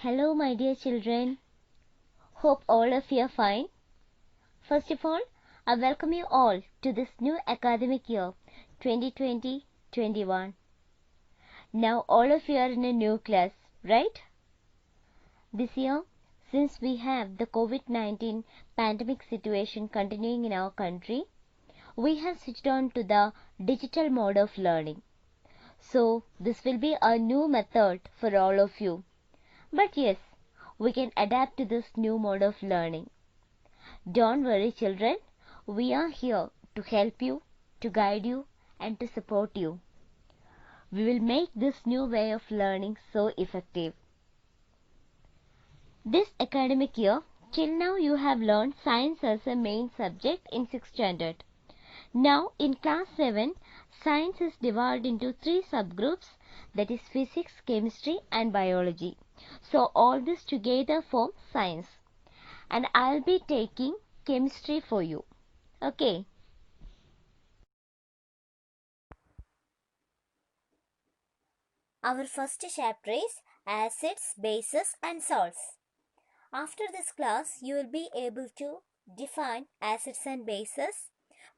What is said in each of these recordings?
Hello, my dear children. Hope all of you are fine. First of all, I welcome you all to this new academic year 2020-21. Now, all of you are in a new class, right? This year, since we have the COVID-19 pandemic situation continuing in our country, we have switched on to the digital mode of learning. So, this will be a new method for all of you. But yes, we can adapt to this new mode of learning. Don't worry, children. We are here to help you, to guide you, and to support you. We will make this new way of learning so effective. This academic year, till now you have learned science as a main subject in 6th standard. Now in class 7, science is divided into 3 subgroups, that is physics, chemistry and biology. So all this together form science. And I'll be taking chemistry for you. Okay. Our first chapter is acids, bases and salts. After this class, you will be able to define acids and bases,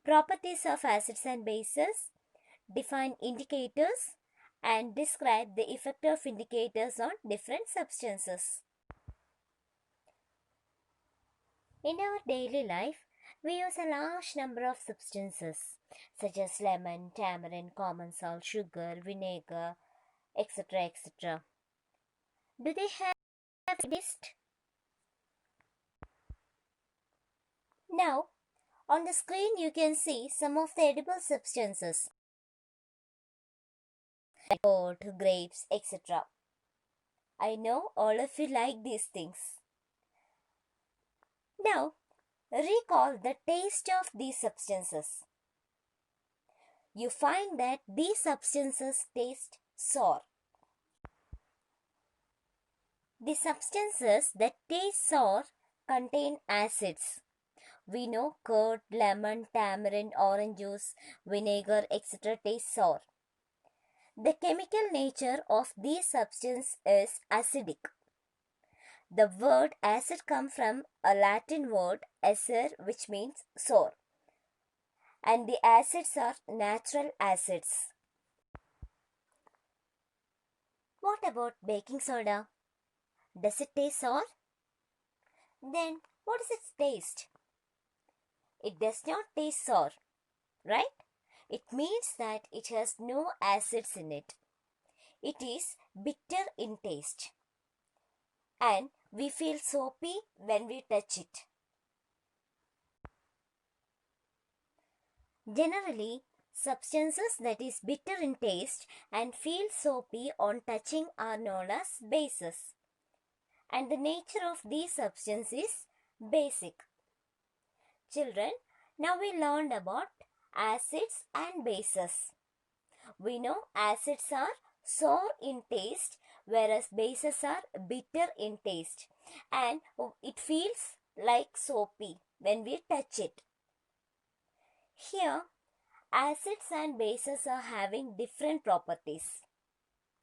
properties of acids and bases, define indicators, and describe the effect of indicators on different substances. In our daily life, we use a large number of substances such as lemon, tamarind, common salt, sugar, vinegar, etc. etc. Do they have a list? Now, on the screen you can see some of the edible substances like goat, grapes, etc. I know all of you like these things. Now, recall the taste of these substances. You find that these substances taste sour. The substances that taste sour contain acids. We know curd, lemon, tamarind, orange juice, vinegar, etc. taste sour. The chemical nature of these substances is acidic. The word acid comes from a Latin word acer, which means sour. And the acids are natural acids. What about baking soda? Does it taste sour? Then what is its taste? It does not taste sour, right? It means that it has no acids in it. It is bitter in taste. And we feel soapy when we touch it. Generally, substances that is bitter in taste and feel soapy on touching are known as bases. And the nature of these substances is basic. Children, now we learned about acids and bases. We know acids are sour in taste, whereas bases are bitter in taste, and it feels like soapy when we touch it. Here, acids and bases are having different properties,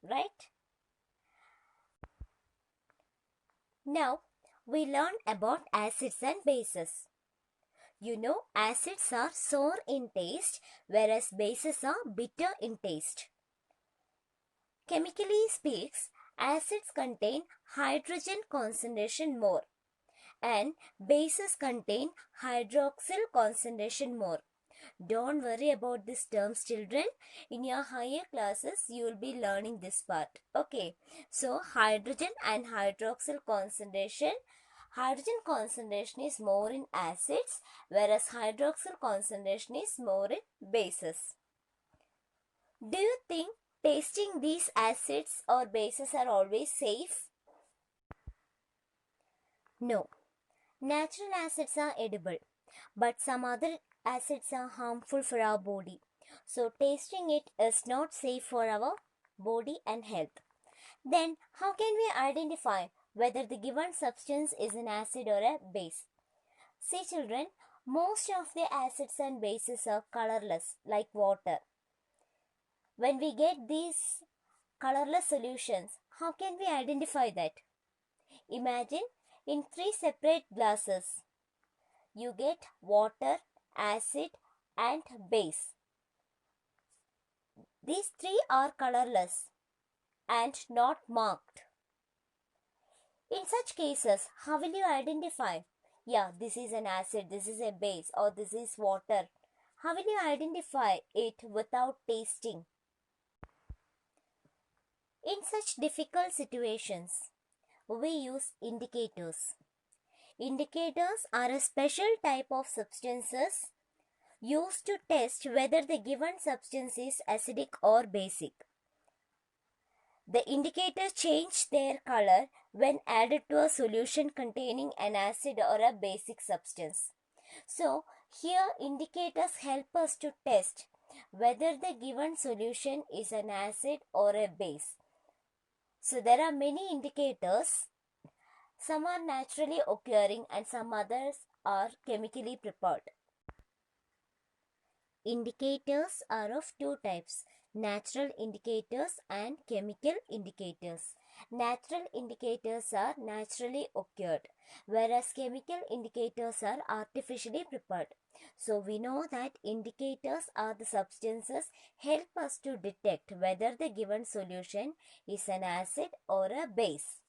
right? Now, we learn about acids and bases. You know, acids are sour in taste, whereas bases are bitter in taste. Chemically speaks, acids contain hydrogen concentration more and bases contain hydroxyl concentration more. Don't worry about these terms, children. In your higher classes, you will be learning this part. Okay, so hydrogen and hydroxyl concentration. Hydrogen concentration is more in acids, whereas hydroxyl concentration is more in bases. Do you think tasting these acids or bases are always safe? No. Natural acids are edible, but some other acids are harmful for our body. So tasting it is not safe for our body and health. Then how can we identify whether the given substance is an acid or a base? See children, most of the acids and bases are colorless like water. When we get these colorless solutions, how can we identify that? Imagine in 3 separate glasses, you get water, acid and base. These 3 are colorless and not marked. In such cases, how will you identify? Yeah, this is an acid, this is a base, or this is water. How will you identify it without tasting? In such difficult situations, we use indicators. Indicators are a special type of substances used to test whether the given substance is acidic or basic. The indicators change their color when added to a solution containing an acid or a basic substance. So, here indicators help us to test whether the given solution is an acid or a base. So, there are many indicators. Some are naturally occurring and some others are chemically prepared. Indicators are of two types, natural indicators and chemical indicators. Natural indicators are naturally occurred, whereas chemical indicators are artificially prepared. So we know that indicators are the substances help us to detect whether the given solution is an acid or a base.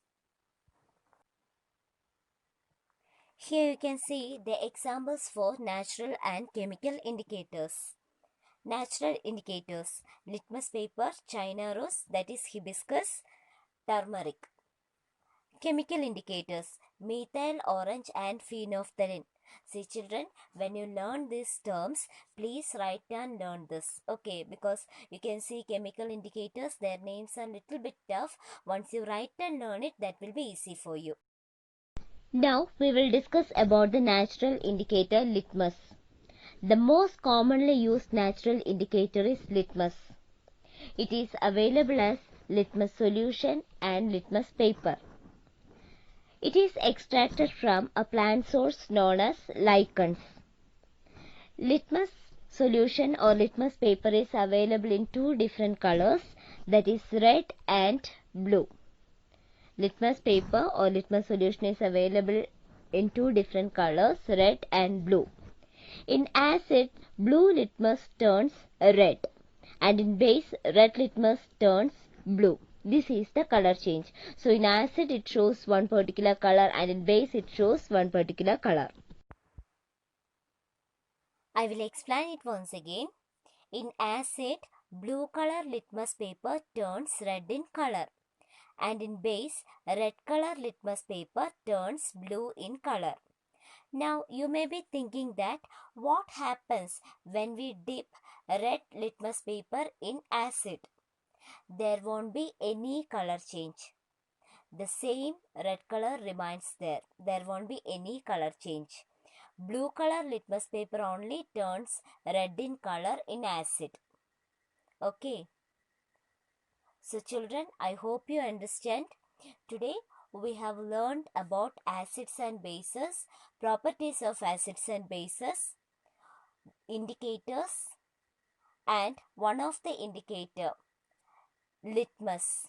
Here you can see the examples for natural and chemical indicators. Natural indicators: litmus paper, China rose, that is hibiscus, turmeric. Chemical indicators: methyl orange and phenolphthalein. See children, when you learn these terms, please write and learn this. Okay, because you can see chemical indicators, their names are little bit tough. Once you write and learn it, that will be easy for you. Now we will discuss about the natural indicator litmus. The most commonly used natural indicator is litmus. It is available as litmus solution and litmus paper. It is extracted from a plant source known as lichens. Litmus solution or litmus paper is available in two different colors, that is red and blue. Litmus paper or litmus solution is available in two different colors, red and blue. In acid, blue litmus turns red, and in base, red litmus turns blue. This is the color change. So in acid it shows one particular color, and in base it shows one particular color. I will explain it once again. In acid, blue color litmus paper turns red in color, and in base, red color litmus paper turns blue in color. Now you may be thinking that what happens when we dip red litmus paper in acid? There won't be any color change. The same red color remains there. There won't be any color change. Blue color litmus paper only turns red in color in acid. Okay. So children, I hope you understand. Today we have learned about acids and bases, properties of acids and bases, indicators, and one of the indicator, litmus.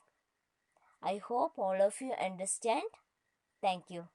I hope all of you understand. Thank you.